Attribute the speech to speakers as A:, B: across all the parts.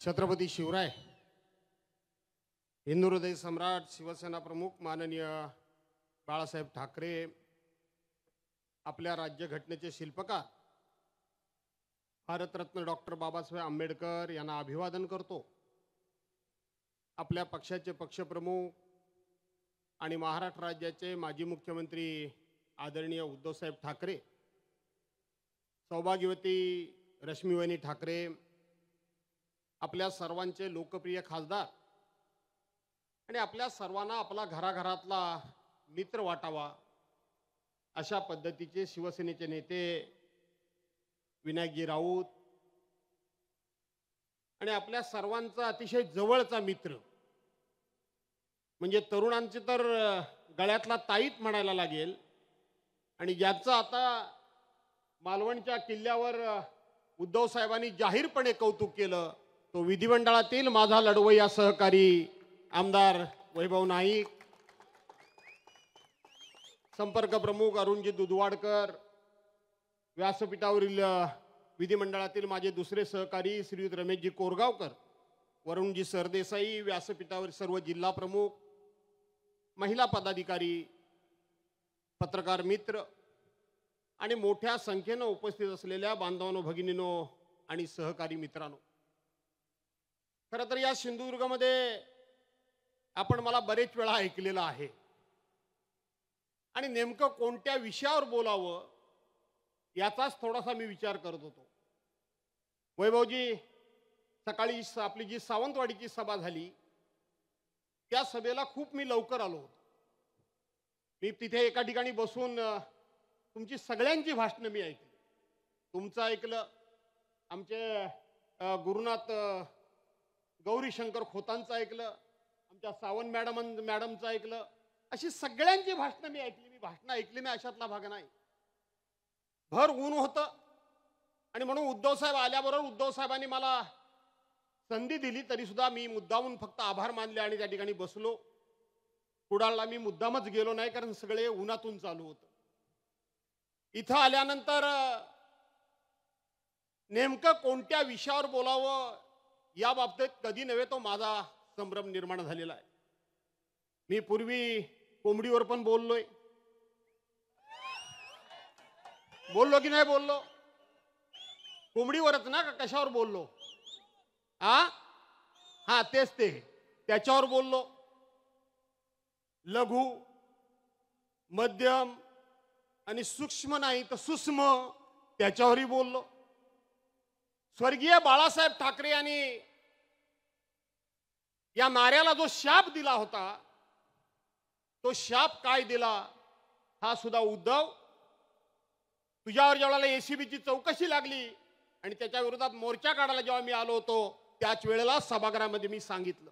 A: छत्रपती शिवराय, हिंदू हृदय सम्राट, शिवसेना प्रमुख माननीय बाळासाहेब ठाकरे, आपल्या राज्यघटनेचे शिल्पकार भारतरत्न डॉक्टर बाबासाहेब आंबेडकर यांना अभिवादन करतो। आपल्या पक्षाचे पक्षप्रमुख आणि महाराष्ट्र राज्याचे माजी मुख्यमंत्री आदरणीय उद्धवसाहेब ठाकरे, सौभाग्यवती रश्मीवहिनी ठाकरे, आपल्या सर्वांचे लोकप्रिय खासदार आणि आपल्या सर्वांना आपला घराघरातला मित्र वाटावा अशा पद्धतीचे शिवसेनेचे नेते विनायकजी राऊत आणि आपल्या सर्वांचा अतिशय जवळचा मित्र म्हणजे तरुणांचे तर गळ्यातला ताईत म्हणायला लागेल आणि ज्याचं आता मालवणच्या किल्ल्यावर उद्धव साहेबांनी जाहीरपणे कौतुक केलं तो विधिमंडळातील माझा लढवय्या सहकारी आमदार वैभव नाईक, संपर्क प्रमुख अरुणजी दुधवाडकर, व्यासपीठावरील विधिमंडळातील माझे दुसरे सहकारी श्रीयुत रमेशजी कोरगावकर, वरुणजी सरदेसाई, व्यासपीठावरील सर्व जिल्हा प्रमुख, महिला पदाधिकारी, पत्रकार मित्र आणि मोठ्या संख्येने उपस्थित असलेल्या बांधवांनो, भगिनींनो आणि सहकारी मित्रांनो, खरं तर या सिंधुदुर्गमध्ये आपण मला बरेच वेळा ऐकलेलं आहे आणि नेमकं कोणत्या विषयावर बोलावं याचाच थोडासा मी विचार करत होतो। वैभवजी, सकाळी आपली जी सावंतवाडीची सभा झाली त्या सभेला खूप मी लवकर आलो होतो। मी तिथे एका ठिकाणी बसून तुमची सगळ्यांची भाषणं मी ऐकली, तुमचं ऐकलं, आमचे गुरुनाथ गौरीशंकर खोतांचं ऐकलं, आमच्या सावंत मॅडमचं ऐकलं, अशी सगळ्यांची भाषणं मी ऐकली। मी भाषणं ऐकली नाही अशातला भाग नाही। भर ऊन होतं आणि म्हणून उद्धव साहेब आल्याबरोबर उद्धव साहेबांनी मला संधी दिली तरी सुद्धा मी मुद्दामून फक्त आभार मानले आणि त्या ठिकाणी बसलो। कुडाळला मी मुद्दामच गेलो नाही कारण सगळे उन्हातून चालू होतं। इथं आल्यानंतर नेमकं कोणत्या विषयावर बोलावं या बाबतीत कधी नव्हे तो माझा संभ्रम निर्माण झालेला आहे। मी पूर्वी कोंबडीवर पण बोललो की नाही बोललो? कोंबडीवरच ना, का कशावर बोललो? हा तेच ते, त्याच्यावर बोललो। लघु, मध्यम आणि सूक्ष्म नाही तर सूक्ष्म त्याच्यावरही बोललो। स्वर्गीय बाळासाहेब ठाकरे यांनी या नाऱ्याला जो शाप दिला होता तो शाप काय दिला हा सुद्धा उद्धव, तुझ्यावर जेव्हा एसीबीची चौकशी लागली आणि त्याच्या विरोधात मोर्चा काढायला जेव्हा मी आलो होतो त्याच वेळेला सभागृहामध्ये मी सांगितलं।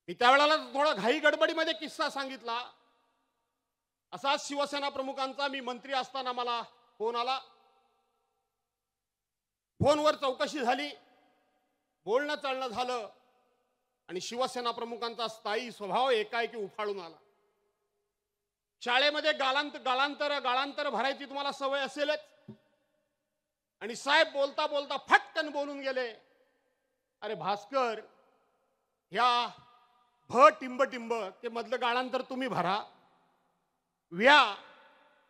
A: मी त्यावेळेला थोडा घाई गडबडीमध्ये किस्सा सांगितला। असाच शिवसेना प्रमुखांचा मी मंत्री असताना मला फोन आला, फोनवर चौकशी झाली, बोलणं चालणं झालं आणि शिवसेना प्रमुखांचा स्थायी स्वभाव एकाएकी उफाळून आला। शाळेमध्ये गाळांतर भरायची तुम्हाला सवय असेलच आणि साहेब बोलता बोलता फटकन बोलून गेले, अरे भास्कर, ह्या टिंब ते मधलं गाळांतर तुम्ही भरा,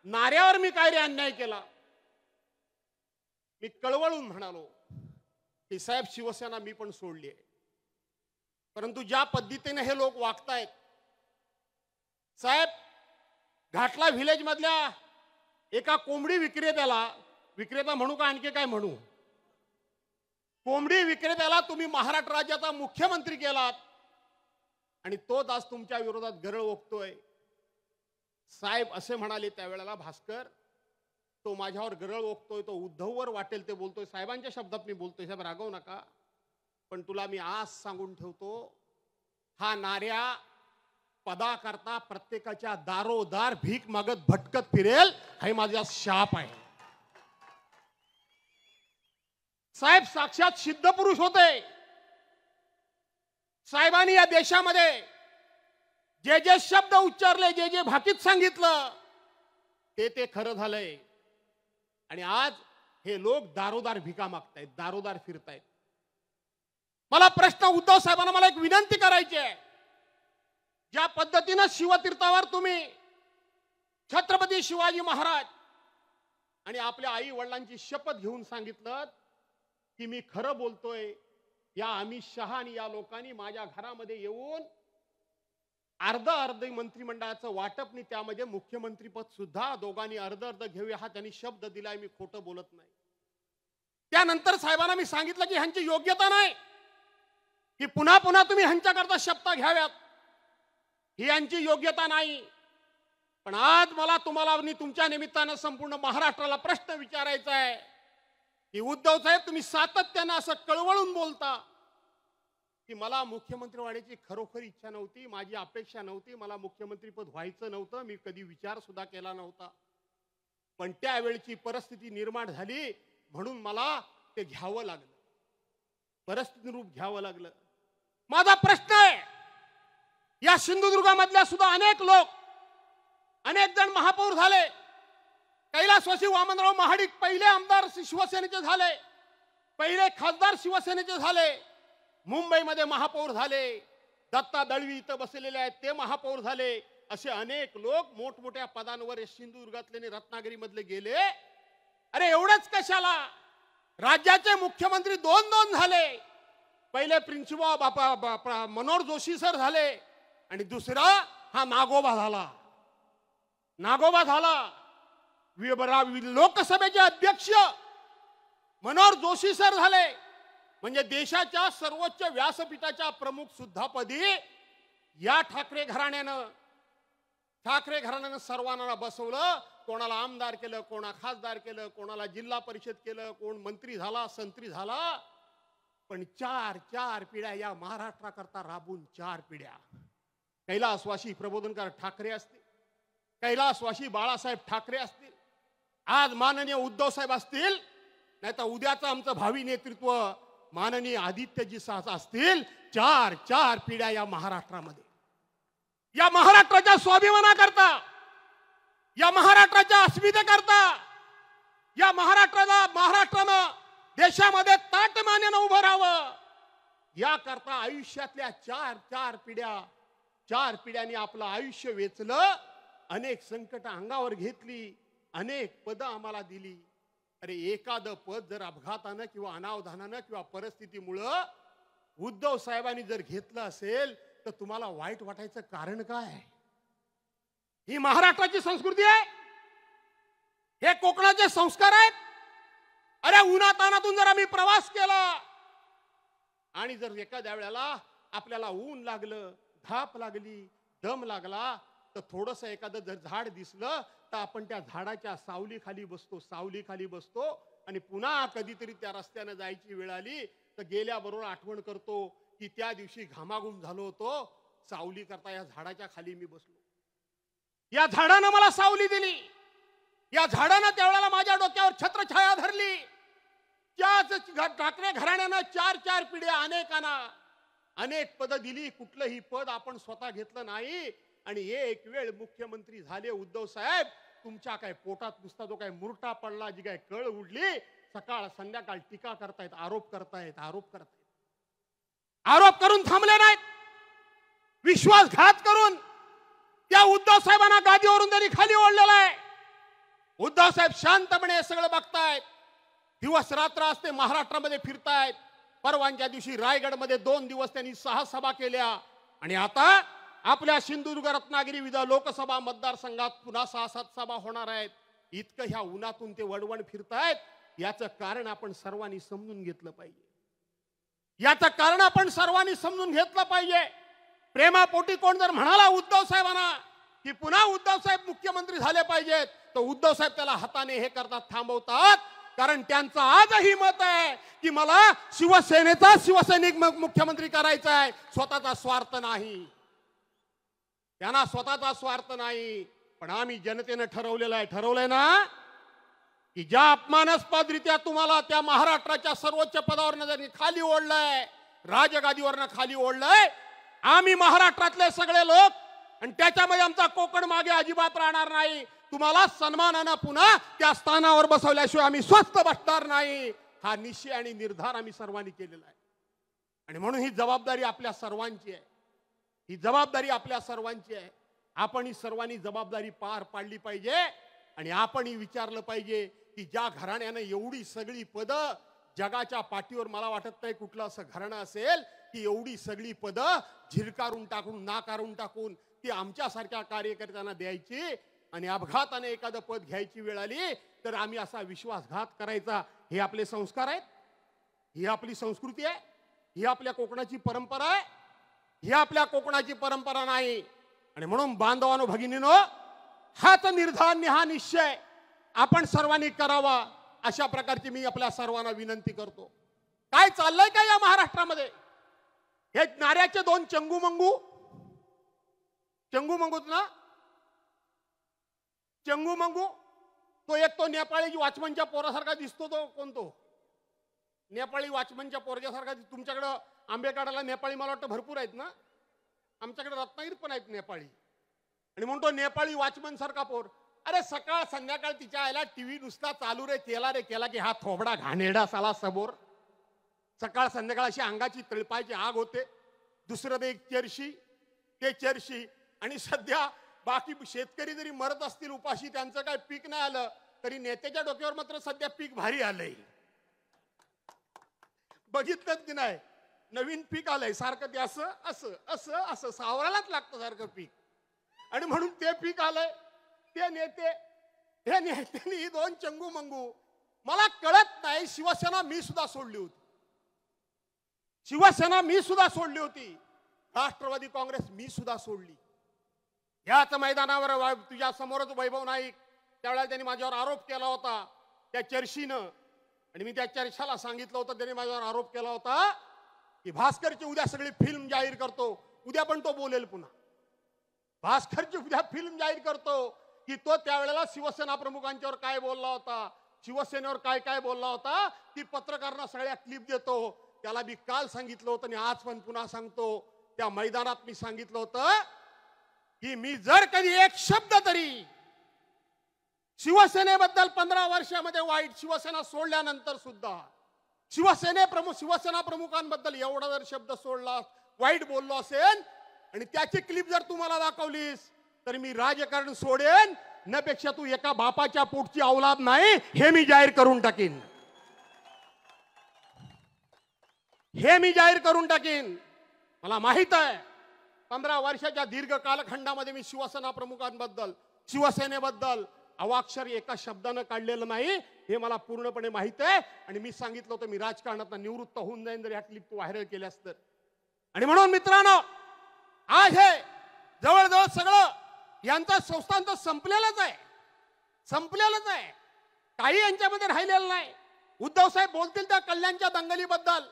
A: नाऱ्यावर मी काय रे अन्याय केला? मी कळवळून म्हणालो की साहेब, शिवसेना मी पण सोडली आहे, परंतु ज्या पद्धतीने हे लोक वागतायत साहेब, घाटला व्हिलेज मधल्या एका कोंबडी विक्रेता म्हणू का आणखी काय म्हणू, कोंबडी विक्रेत्याला तुम्ही महाराष्ट्र राज्याचा मुख्यमंत्री केलात आणि तोच आज तुमच्या विरोधात गरळ ओकतोय। साहेब असे म्हणाले त्यावेळेला, भास्कर, तो माझ्यावर गरळ ओकतोय, तो उद्धववर वाटेल ते बोलतोय, साहेबांच्या शब्दात मी बोलतोय, साहेब रागवू नका, पण तुला मी आज सांगून ठेवतो, हा नाऱ्या पदाकरता प्रत्येकाच्या दारोदार भीक मागत भटकत फिरेल, हा माझा शाप आहे। साहेब साक्षात सिद्ध पुरुष होते। साहेबांनी या देशामध्ये जे जे शब्द उच्चारले, जे जे भाकीत सांगितलं ते खरं झालंय आणि आज हे लोक दारोदार भिका मागतायत, दारोदार फिरतायत. मला प्रश्न उद्धव साहेबांना मला एक विनंती करायची आहे. ज्या पद्धतीनं शिवतीर्थावर तुम्ही छत्रपती शिवाजी महाराज आणि आपल्या आई वडिलांची शपथ घेऊन सांगितलं की मी खरं बोलतोय, या अमित शहा आणि या लोकांनी माझ्या घरामध्ये येऊन अर्ध मंत्रिमंडळाचं वाटप नाही, त्यामध्ये मुख्यमंत्रीपद सुद्धा दोघांनी अर्ध घेऊया हा त्यांनी शब्द दिलाय. मी खोटं बोलत नाही. त्यानंतर साहेबांना मी सांगितलं की ह्यांची योग्यता नाही की पुन्हा पुन्हा तुम्ही ह्यांच्याकरता शपथ घ्याव्यात, ही यांची योग्यता नाही. पण आज मला तुम्हाला आणि तुमच्या निमित्तानं संपूर्ण महाराष्ट्राला प्रश्न विचारायचा आहे की उद्धव साहेब, तुम्ही सातत्यानं असं कळवळून बोलता की मला मुख्यमंत्री व्हायची खरोखर इच्छा नव्हती, माझी अपेक्षा नव्हती, मला मुख्यमंत्रीपद व्हायचं नव्हतं, मी कधी विचार सुद्धा केला नव्हता, पण त्यावेळची परिस्थिती निर्माण झाली म्हणून मला ते घ्यावं लागलं, परिस्थिती रूप घ्यावं लागलं. माझा प्रश्न आहे, या सिंधुदुर्गामधल्या सुद्धा अनेक लोक, अनेक जण महापौर झाले. कैलासवासी वामनराव महाडिक पहिले आमदार शिवसेनेचे झाले, पहिले खासदार शिवसेनेचे झाले, मुंबईमध्ये महापौर झाले, दत्ता दळवी इथं बसलेले आहेत ते महापौर झाले. असे अनेक लोक मोठमोठ्या पदांवर सिंधुदुर्गातले रत्नागिरी मधले गेले. अरे एवढंच कशाला, राज्याचे मुख्यमंत्री दोन दोन झाले. पहिले प्रिन्सिपल मनोहर जोशी सर झाले आणि दुसरा हा नागोबा झाला. लोकसभेचे अध्यक्ष मनोहर जोशी सर झाले. म्हणजे देशाच्या सर्वोच्च व्यासपीठाच्या प्रमुख सुद्धा पदी या ठाकरे घराण्यानं सर्वांना बसवलं. कोणाला आमदार केलं, कोणा खासदार केलं, कोणाला जिल्हा परिषद केलं, कोण मंत्री झाला, संत्री झाला. पण चार पिढ्या या महाराष्ट्राकरता राबून 4 पिढ्या. कैलासवासी प्रबोधनकार ठाकरे असतील, कैलासवासी बाळासाहेब ठाकरे असतील, आज माननीय उद्धव साहेब असतील, नाही तर उद्याचं आमचं भावी नेतृत्व माननीय आदित्यजी साह असतील. 4 पिढ्या या महाराष्ट्रामध्ये, या महाराष्ट्राच्या स्वाभिमानाकरता, या महाराष्ट्राच्या अस्मितेकरता, या महाराष्ट्रानं देशामध्ये ताटमानेनं उभं राहावं याकरता आयुष्यातल्या 4 पिढ्यांनी आपलं आयुष्य वेचलं. अनेक संकट अंगावर घेतली, अनेक पदं आम्हाला दिली. अरे एखादं पद जर अपघातानं किंवा अनावधानानं किंवा परिस्थितीमुळं उद्धव साहेबांनी जर घेतलं असेल तर तुम्हाला वाईट वाटायचं कारण काय? ही महाराष्ट्राची संस्कृती आहे, हे कोकणाचे संस्कार आहेत. अरे उन्हातानातून जर आम्ही प्रवास केला आणि जर एखाद्या वेळेला आपल्याला ऊन लागलं, धाप लागली, दम लागला, तर थोडस एखादं जर झाड दिसलं तर आपण त्या झाडाच्या सावलीखाली बसतो आणि पुन्हा कधीतरी त्या रस्त्याने जायची वेळ आली तर गेल्याबरोबर आठवण करतो की त्या दिवशी घामाघूम झालो होतो, सावली करता या झाडाच्या खाली मी बसलो, या झाडानं मला सावली दिली, या झाडानं त्यावेळेला माझ्या डोक्यावर छत्रछाया धरली. त्याच ठाकरे घराण्यानं 4 पिढ्या अनेकांना अनेक पद दिली. कुठलंही पद आपण स्वतः घेतलं नाही. आणि एक वेळ मुख्यमंत्री झाले उद्धव साहेब, तुमच्या काय पोटात नुसता जो काय मुरटा पडला, जी काय कळ उडली, सकाळ संध्याकाळ टीका करतायत, आरोप करतायत. आरोप करून थांबले नाहीत, विश्वासघात करून त्या उद्धव साहेबांना गादीवरून त्यांनी खाली ओढलेला आहे. उद्धव साहेब शांतपणे सगळं बघतायत. दिवस रात्र असते महाराष्ट्रामध्ये फिरतायत. परवांच्या दिवशी रायगडमध्ये 2 दिवस त्यांनी 6 सभा केल्या आणि आता आपल्या सिंधुदुर्ग रत्नागिरी लोकसभा मतदारसंघात पुन्हा 6-7 सभा होणार आहेत. इतकं ह्या उन्हातून ते वडवण फिरतायत. याचं कारण आपण सर्वांनी समजून घेतलं पाहिजे. प्रेमापोटी कोण जर म्हणाला उद्धव साहेबांना की पुन्हा उद्धव साहेब मुख्यमंत्री झाले पाहिजेत, तर उद्धव साहेब त्याला हाताने हे करतात, थांबवतात. कारण त्यांचं आजही मत आहे की मला शिवसेनेचा शिवसैनिक मुख्यमंत्री करायचा आहे, स्वतःचा स्वार्थ नाही. त्यांना स्वतःचा स्वार्थ नाही. पण आम्ही जनतेने ठरवलंय ना की ज्या अपमानास्पदरित्या तुम्हाला त्या महाराष्ट्राच्या सर्वोच्च पदावर जरी खाली ओढलंय, राजगादीवरनं खाली ओढलंय, आम्ही महाराष्ट्रातले सगळे लोक आणि त्याच्यामध्ये आमचा कोकण मागे अजिबात राहणार नाही. तुम्हाला सन्मानानं पुन्हा त्या स्थानावर बसवल्याशिवाय आम्ही स्वस्थ बसणार नाही, हा निश्चय आणि निर्धार आम्ही सर्वांनी केलेला आहे. आणि म्हणून ही जबाबदारी आपल्या सर्वांची आहे. ही जबाबदारी आपल्या सर्वांची आहे. आपण ही सर्वांनी जबाबदारी पार पाडली पाहिजे. आणि आपणही विचारलं पाहिजे की ज्या घराण्यानं एवढी सगळी पदं जगाच्या पाठीवर, मला वाटत नाही कुठलं असं घराणं असेल की एवढी सगळी पदं झिरकारून टाकून, नाकारून टाकून ती आमच्यासारख्या कार्यकर्त्यांना द्यायची आणि अपघाताने एखादं पद घ्यायची वेळ आली तर आम्ही असा विश्वासघात करायचा. हे आपले संस्कार आहेत, ही आपली संस्कृती आहे, ही आपल्या कोकणाची परंपरा आहे. ही आपल्या कोकणाची परंपरा नाही. आणि म्हणून बांधवानो, भगिनीनो, हाच निर्धार, हा निश्चय आपण सर्वांनी करावा, अशा प्रकारची मी आपल्या सर्वांना विनंती करतो. काय चाललंय का या महाराष्ट्रामध्ये? हे नाऱ्याचे दोन चंगू मंगूत ना, चंगू मंगू, तो एक तो नेपाळी वॉचमनच्या पोरासारखा दिसतो. तो कोणतो नेपाळी वॉचमनच्या पोरग्यासारखा. तुमच्याकडं आंबेकाडाला नेपाळी मला वाटतं भरपूर आहेत ना, आमच्याकडे रत्नागिरीत पण आहेत नेपाळी. आणि म्हणतो नेपाळी वॉचमन सारखा पोर. अरे सकाळ संध्याकाळ तिच्या आईला टीव्ही नुसता चालू रे केला की हा थोबडा घाणेरडा साला समोर. सकाळ संध्याकाळ अशी अंगाची तळपायची आग होते. दुसरं ते एक चर्शी. आणि सध्या बाकी शेतकरी जरी मरत असतील उपाशी, त्यांचं काय पीक नाही आलं तरी नेत्याच्या डोक्यावर मात्र सध्या पीक भारी आलंय. बघितलं की नाही, नवीन पीक आलंय सारखं. ते असं असं असं असं सावरायलाच लागतं सारखं पीक. आणि म्हणून ते पीक आलंय. ते नेते, हे नेत्यांनी ही दोन चंगू मंगू. मला कळत नाही, शिवसेना मी सुद्धा सोडली होती, राष्ट्रवादी काँग्रेस मी सुद्धा सोडली. याच मैदानावर तुझ्या समोरच वैभव नाईक, त्यावेळेला त्यांनी माझ्यावर आरोप केला होता त्या चर्शीनं. आणि मी त्या चर्चाला सांगितलं होतं, त्यांनी माझ्यावर आरोप केला होता की भास्करची उद्या सगळी फिल्म जाहीर करतो. उद्या पण तो बोलेल पुन्हा. भास्करची उद्या फिल्म जाहीर करतो की तो त्यावेळेला शिवसेना प्रमुखांच्यावर काय बोलला होता, शिवसेनेवर काय काय बोलला होता, ती पत्रकारांना सगळ्या क्लिप देतो. त्याला मी काल सांगितलं होतं आणि आज पण पुन्हा सांगतो, त्या मैदानात मी सांगितलं होतं की मी जर कधी एक शब्द तरी शिवसेनेबद्दल 15 वर्षामध्ये वाईट, शिवसेना सोडल्यानंतर सुद्धा शिवसेना प्रमुखांबद्दल एवढा जर शब्द सोडला, वाईट बोललो असेल आणि त्याची क्लिप जर तुम्हाला दाखवलीस तर मी राजकारण सोडेन. नपेक्षा तू एका बापाच्या पोटची औलाद नाही, हे मी जाहीर करून टाकीन. मला माहित आहे 15 वर्षाच्या दीर्घ कालखंडामध्ये मी शिवसेना प्रमुखांबद्दल, शिवसेनेबद्दल अवाक्षर एका शब्दानं काढलेलं नाही, हे मला पूर्णपणे माहित आहे. आणि मी सांगितलं होतं मी राजकारणात निवृत्त होऊन जाईन जर ह्या क्लिप व्हायरल केल्यास तर. आणि म्हणून मित्रांनो, आज हे जवळजवळ सगळं यांचं संस्थान तर संपलेलंच आहे. काही यांच्यामध्ये राहिलेलं नाही. उद्धव साहेब बोलतील त्या कल्याणच्या दंगलीबद्दल,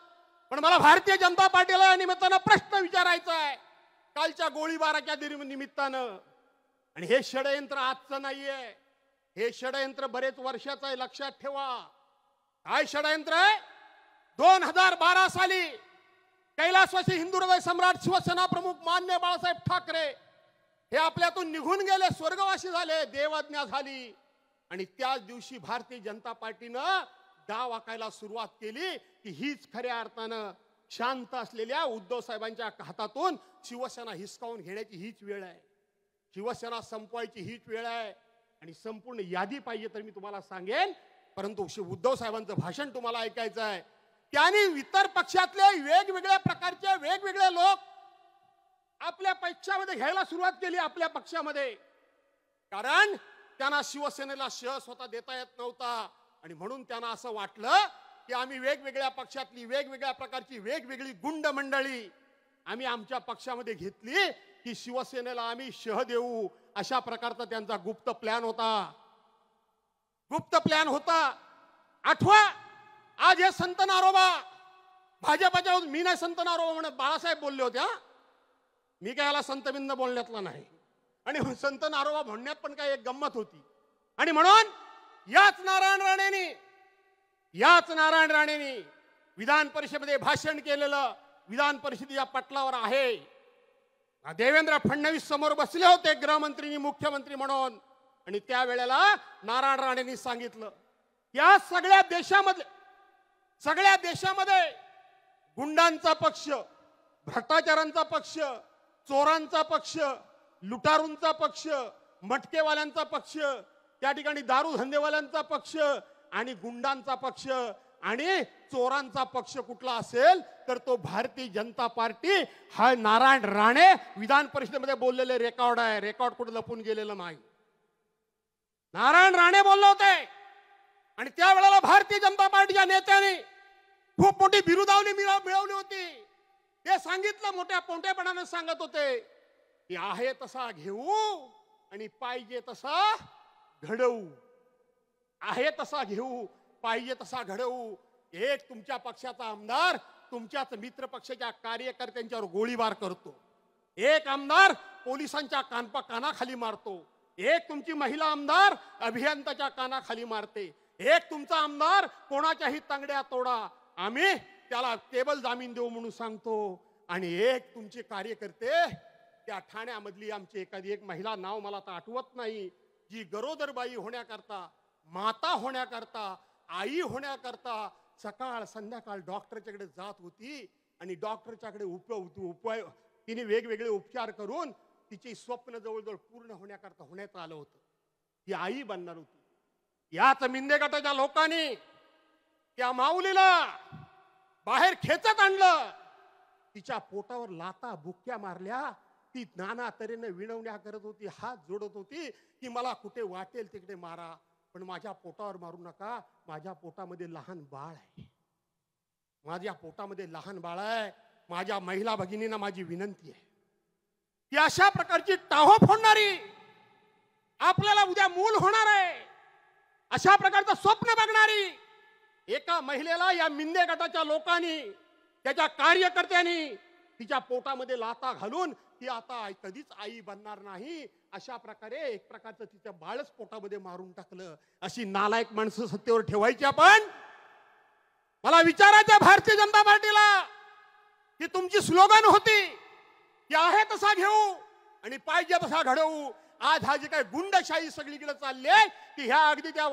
A: पण मला भारतीय जनता पार्टीला या निमित्तानं प्रश्न विचारायचा आहे. कालच्या गोळीबाराच्या निमित्तानं, आणि हे षडयंत्र आजचं नाहीये, हे षडयंत्र बरेच वर्षाचं आहे. लक्षात ठेवा काय षडयंत्र आहे. 2012 साली कैलासवासी हिंदू हृदय सम्राट शिवसेना प्रमुख मान्य बाळासाहेब ठाकरे हे आपल्यातून निघून गेले, स्वर्गवासी झाले, देवज्ञा झाली. आणि त्याच दिवशी भारतीय जनता पार्टीनं डाव आखायला सुरुवात केली की हीच खऱ्या अर्थानं शांत असलेल्या उद्धव साहेबांच्या हातातून शिवसेना हिसकावून घेण्याची हीच वेळ आहे, शिवसेना संपवायची हीच वेळ आहे. आणि संपूर्ण यादी पाहिजे तर मी तुम्हाला सांगेन, परंतु उद्धव साहेबांचं भाषण तुम्हाला ऐकायचं आहे. त्यांनी इतर पक्षातले वेगवेगळ्या प्रकारचे वेगवेगळे लोक आपल्या पक्षामध्ये घ्यायला सुरुवात केली, आपल्या पक्षामध्ये. कारण त्यांना शिवसेनेला शह स्वतः देता येत नव्हता. आणि म्हणून त्यांना असं वाटलं की आम्ही वेगवेगळ्या पक्षातली वेगवेगळ्या प्रकारची वेगवेगळी गुंड मंडळी आम्ही आमच्या पक्षामध्ये घेतली की शिवसेनेला आम्ही शह देऊ, अशा प्रकारचा त्यांचा गुप्त प्लॅन होता. आठवा, आज हे संत नारोबा भाजपाच्या, मी नाही संत नारोबा म्हणत, बाळासाहेब बोलले होते. मी काय याला संतबिंद बोलण्यातला नाही. आणि संत नारोबा म्हणण्यात पण काय एक गंमत होती. आणि म्हणून याच नारायण राणेंनी विधान परिषदेमध्ये भाषण केलेलं विधान परिषदेच्या पटलावर आहे. देवेंद्र फडणवीस समोर बसले होते गृहमंत्री मुख्यमंत्री म्हणून. आणि त्यावेळेला नारायण राणेंनी सांगितलं, या सगळ्या देशामध्ये गुंडांचा पक्ष, भ्रष्टाचारांचा पक्ष, चोरांचा पक्ष, लुटारूंचा पक्ष, मटकेवाल्यांचा पक्ष, त्या ठिकाणी दारू धंदेवाल्यांचा पक्ष आणि गुंडांचा पक्ष आणि चोरांचा पक्ष कुठला असेल तर तो भारतीय जनता पार्टी. हा नारायण राणे विधान परिषदेमध्ये बोललेले रेकॉर्ड आहे. रेकॉर्ड कुठे लपून गेलेलं नाही. नारायण राणे बोलले होते आणि त्यावेळेला भारतीय जनता पार्टीच्या नेत्यांनी खूप मोठी बिरुदावली मिळवली होती. ते सांगितलं, मोठ्या पोंटेपणाने सांगत होते की आहे तसा घेऊ आणि पाहिजे तसा घडवू. आहे तसा घेऊ, पाहिजे तसा घडवू. एक तुमच्या पक्षाचा आमदार तुमच्याच मित्र पक्षाच्या कार्यकर्त्यांच्यावर गोळीबार करतो. एक आमदार पोलिसांच्या कानाखाली मारतो. एक तुमची महिला आमदार अभियंताच्या कानाखाली मारते. एक तुमचा आमदार कोणाच्याही तांगड्या तोडा, आम्ही त्याला टेबल जामीन देऊ म्हणून सांगतो. आणि एक तुमचे कार्यकर्ते, त्या ठाण्यामधली आमची एखादी एक महिला, नाव मला आता आठवत नाही, जी गरोदर बाई होण्याकरता, माता होण्याकरता, आई होण्याकरता सकाळ संध्याकाळ डॉक्टरच्याकडे जात होती आणि डॉक्टरच्याकडे उपाय तिने वेगवेगळे उपचार करून तिचे स्वप्न जवळजवळ पूर्ण होण्यात आलं होतं. ती आई बनणार होती. याच मिंदे गटाच्या लोकांनी त्या माऊलीला बाहेर खेचत आणलं. तिच्या पोटावर लाता बुक्क्या मारल्या. ती नाना तऱ्हेने विनवण्या करत होती, हात जोडत होती की मला कुठे वाटेल तिकडे मारा, पण माझ्या पोटावर मारू नका. माझ्या पोटामध्ये लहान बाळ आहे. माझ्या पोटामध्ये लहान बाळ आहे. माझ्या महिला भगिनींना माझी विनंती आहे की अशा प्रकारची टाहो फोडणारी, आपल्याला उद्या मूल होणार आहे अशा प्रकारचं स्वप्न बघणारी एका महिलेला या मिंदे गटाच्या लोकांनी, त्याच्या कार्यकर्त्यांनी तिच्या पोटामध्ये लाता घालून ती आता कधीच आई बनणार नाही अशा प्रकारे एक प्रकारचं तिच्या बाळच पोटामध्ये मारून टाकलं. अशी नालायक माणसं सत्तेवर ठेवायची आपण? मला विचारायचं भारतीय जनता पार्टीला की तुमची स्लोगन होती की आहे तसा घेऊ आणि पाहिजे तसा घडवू. आज हा जे काय गुंडशाही सगळीकडे चालली आहे की ह्या अगदी त्या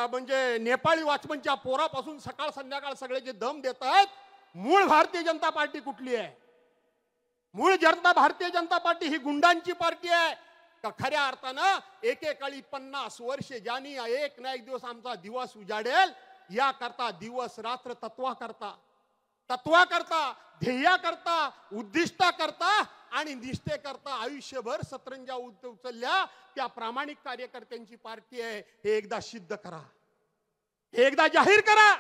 A: म्हणजे नेपाळी वॉचमनच्या पोरापासून सकाळ संध्याकाळ सगळे जे दम देत आहेत, मूळ भारतीय जनता पार्टी कुठली आहे? मूळ भारतीय जनता पार्टी ही गुंडांची पार्टी आहे का खऱ्या अर्थानं एकेकाळी 50 वर्षे ज्यांनी एक ना एक दिवस आमचा दिवस उजाडेल या करता दिवस रात्र तत्वा करता ध्येया करता उद्दिष्टा करता आणि निष्ठे करता आयुष्यभर सतरंजा उचलल्या त्या प्रामाणिक कार्यकर्त्यांची पार्टी आहे. हे एकदा सिद्ध करा, हे एकदा जाहीर करा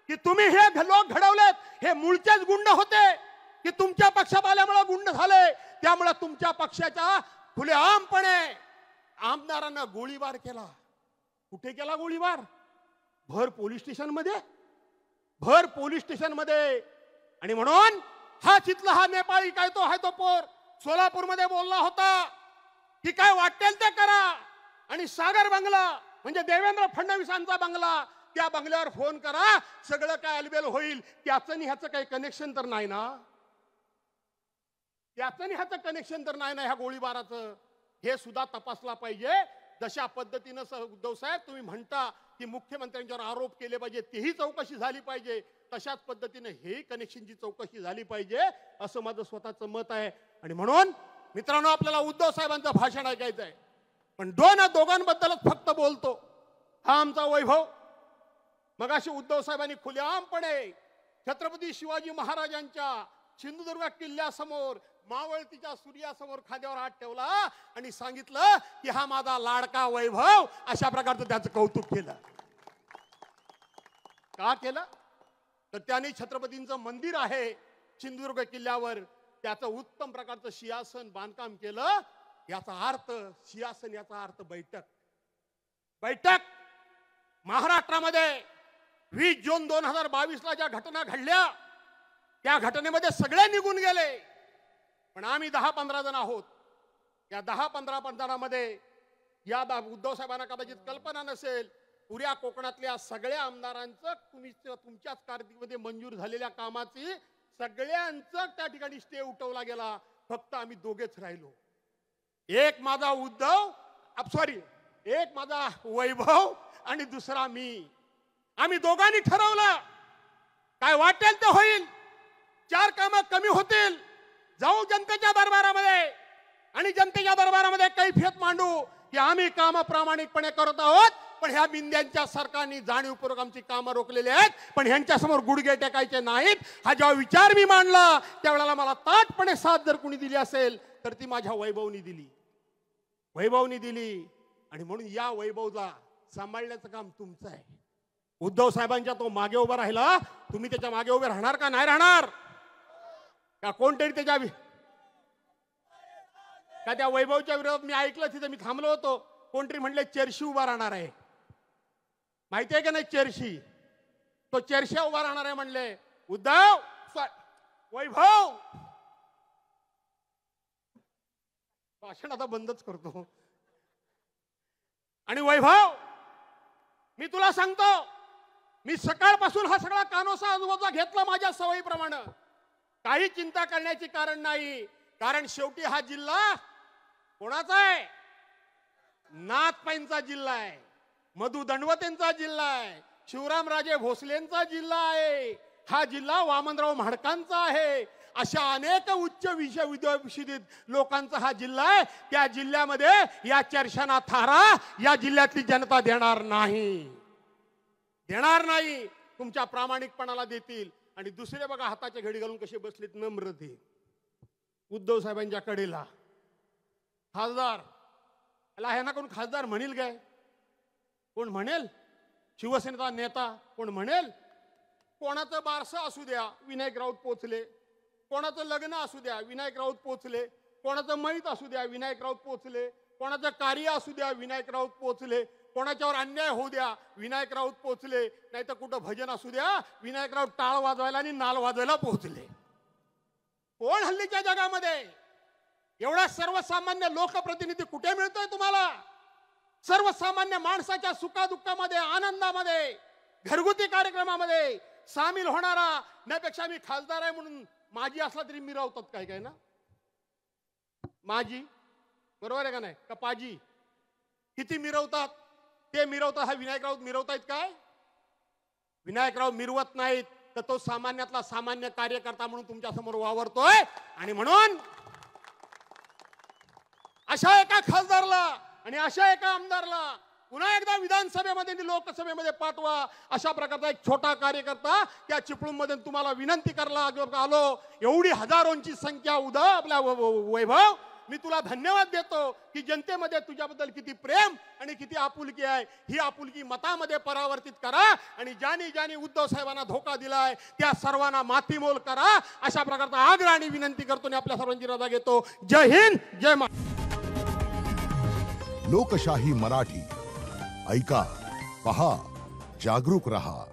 A: की तुम्ही हे लोक घडवलेत हे मूळचेच गुंड होते की तुमच्या पक्षात आल्यामुळे गुंड झाले. त्यामुळे तुमच्या पक्षाच्या खुलेआमपणे आमदारांना गोळीबार केला. कुठे केला गोळीबार? भर पोलीस स्टेशन मध्ये. आणि म्हणून हा चितला हा नेपाळी काय तो आहे तो पोर सोलापूरमध्ये बोलला होता की काय वाटेल ते करा आणि सागर बंगला म्हणजे देवेंद्र फडणवीसांचा बंगला, त्या बंगल्यावर फोन करा, सगळं काय अलबेल होईल. त्याचं आणि ह्याचं काही कनेक्शन तर नाही ना? त्याचं आणि ह्याचं कनेक्शन तर नाही ना ह्या गोळीबाराचं? हे सुद्धा तपासला पाहिजे. जशा पद्धतीनं उद्धव साहेब तुम्ही म्हणता की मुख्यमंत्र्यांच्यावर आरोप केले पाहिजे, तेही चौकशी झाली पाहिजे, तशाच पद्धतीने हेही कनेक्शनची चौकशी झाली पाहिजे असं माझं स्वतःचं मत आहे. आणि म्हणून मित्रांनो, आपल्याला उद्धव साहेबांचं भाषण ऐकायचं आहे, पण दोघांबद्दलच फक्त बोलतो. हा आमचा वैभव. मगाशी उद्धव साहेबांनी खुलेआमपणे छत्रपती शिवाजी महाराजांच्या सिंधुदुर्ग किल्ल्यासमोर मावळतीच्या सूर्यासमोर खांद्यावर हात ठेवला आणि सांगितलं की हा माझा लाडका वैभव. अशा प्रकारचं त्याचं कौतुक केलं. का केलं? तर त्याने छत्रपतींचं मंदिर आहे सिंधुदुर्ग किल्ल्यावर, त्याचं उत्तम प्रकारचं सिंहासन बांधकाम केलं. याचा अर्थ सिंहासन, याचा अर्थ बैठक. महाराष्ट्रामध्ये 20 जून 2022 ज्या घटना घडल्या त्या घटनेमध्ये सगळे निघून गेले, पण आम्ही 10-15 जण आहोत. या 10-15 जणांमध्ये या उद्धव साहेबांना कदाचित कल्पना नसेल, पुऱ्या कोकणातल्या सगळ्या आमदारांचं तुमच्याच कारकिर्दीमध्ये मंजूर झालेल्या कामाची सगळ्यांचं त्या ठिकाणी स्टे उठवला गेला. फक्त आम्ही दोघेच राहिलो. एक माझा एक माझा वैभव आणि दुसरा मी. आम्ही दोघांनी ठरवलं काय वाटेल ते होईल, 4 कामं कमी होतील, जाऊ जनतेच्या दरबारामध्ये आणि जनतेच्या दरबारामध्ये कैफियत मांडू की आम्ही काम प्रामाणिकपणे करत आहोत. पण ह्या बिंद्यांच्या सरकारने जाणीवपूर्वक आमची कामं रोखलेली आहेत, पण ह्यांच्या समोर गुडघे टेकायचे नाहीत. हा जेव्हा विचार मी मांडला त्यावेळेला मला ताटपणे साथ जर कुणी दिली असेल तर ती माझ्या वैभवनी दिली, वैभवनी दिली. आणि म्हणून या वैभवला सांभाळण्याचं काम तुमचं आहे. उद्धव साहेबांच्या तो मागे उभा राहिला, तुम्ही त्याच्या मागे उभे राहणार का नाही राहणार? का कोणतरी त्याच्या का त्या वैभवच्या विरोधात मी ऐकलं, तिथे मी थांबलो होतो, कोणतरी म्हणले चेरशी उभा राहणार आहे. माहिती आहे का नाही चेरशी? तो चेरशा उभा राहणार आहे म्हणले. उद्धव वैभव भाषण आता बंदच करतो. आणि वैभव मी तुला सांगतो, मी सकाळपासून हा सगळा कानोसा आजूबाजूला घेतला माझ्या सवयीप्रमाणे. काही चिंता करण्याची कारण नाही, कारण शेवटी हा जिल्हा कोणाचा आहे? नाथपाईंचा जिल्हा आहे, मधु दंडवतेंचा जिल्हा आहे, शिवरामराजे भोसलेंचा जिल्हा आहे, हा जिल्हा वामनराव म्हाडकांचा आहे. अशा अनेक उच्च विद्यापीठित लोकांचा हा जिल्हा आहे. त्या जिल्ह्यामध्ये या चर्चांना थारा या जिल्ह्यातली जनता देणार नाही, देणार नाही. तुमच्या प्रामाणिकपणाला देतील. आणि दुसरे बघा हाताचे घडी घालून कसे बसलेत नम्रते उद्धव साहेबांच्या कडेला. खासदार ह्यांना कोण खासदार म्हणेल काय? कोण म्हणेल? शिवसेनेचा नेता कोण म्हणेल? कोणाचं बारसं असू द्या विनायक राऊत पोचले, कोणाचं लग्न असू द्या विनायक राऊत पोचले, कोणाचं मैत असू द्या विनायक राऊत पोचले, कोणाचं कार्य असू द्या विनायक राऊत पोचले, कोणाच्यावर अन्याय होऊ द्या विनायक राऊत पोचले, नाही तर कुठं भजन असू द्या विनायक राऊत टाळ वाजवायला आणि नाल वाजवायला पोहोचले. कोण हल्लीच्या जगामध्ये एवढा सर्वसामान्य लोकप्रतिनिधी कुठे मिळतोय तुम्हाला? सर्वसामान्य माणसाच्या सुखादुःखामध्ये, आनंदामध्ये, घरगुती कार्यक्रमामध्ये सामील होणारा. त्यापेक्षा मी खासदार आहे म्हणून माझी असला तरी मिरवतात काय काय ना, माझी बरोबर आहे का नाही? का पाजी किती मिरवतात? ते मिरवतात. हा विनायक राऊत मिरवतायत काय? विनायक राऊत मिरवत नाहीत. तर तो सामान्यातला सामान्य कार्यकर्ता म्हणून तुमच्या समोर वावरतोय. आणि म्हणून अशा एका खासदारला आणि अशा एका आमदारला पुन्हा एकदा विधानसभेमध्ये आणि लोकसभेमध्ये पाठवा. अशा प्रकारचा एक छोटा कार्यकर्ता त्या चिपळूणमध्ये तुम्हाला विनंती करायला आलो. एवढी हजारोंची संख्या उदा आपल्या वैभव, मी तुला धन्यवाद देतो की जनतेमध्ये तुझ्याबद्दल किती प्रेम आणि किती आपुलकी आहे. ही आपुलकी मतामध्ये परावर्तित करा आणि ज्यांनी ज्यांनी उद्धव साहेबांना धोका दिलाय त्या सर्वांना मातीमोल करा. अशा प्रकारचा आग्रह आणि विनंती करतो आणि आपल्या सर्वांची रजा घेतो. जय हिंद, जय महाराष्ट्र.
B: लोकशाही मराठी ऐका, पहा, जागरूक रहा.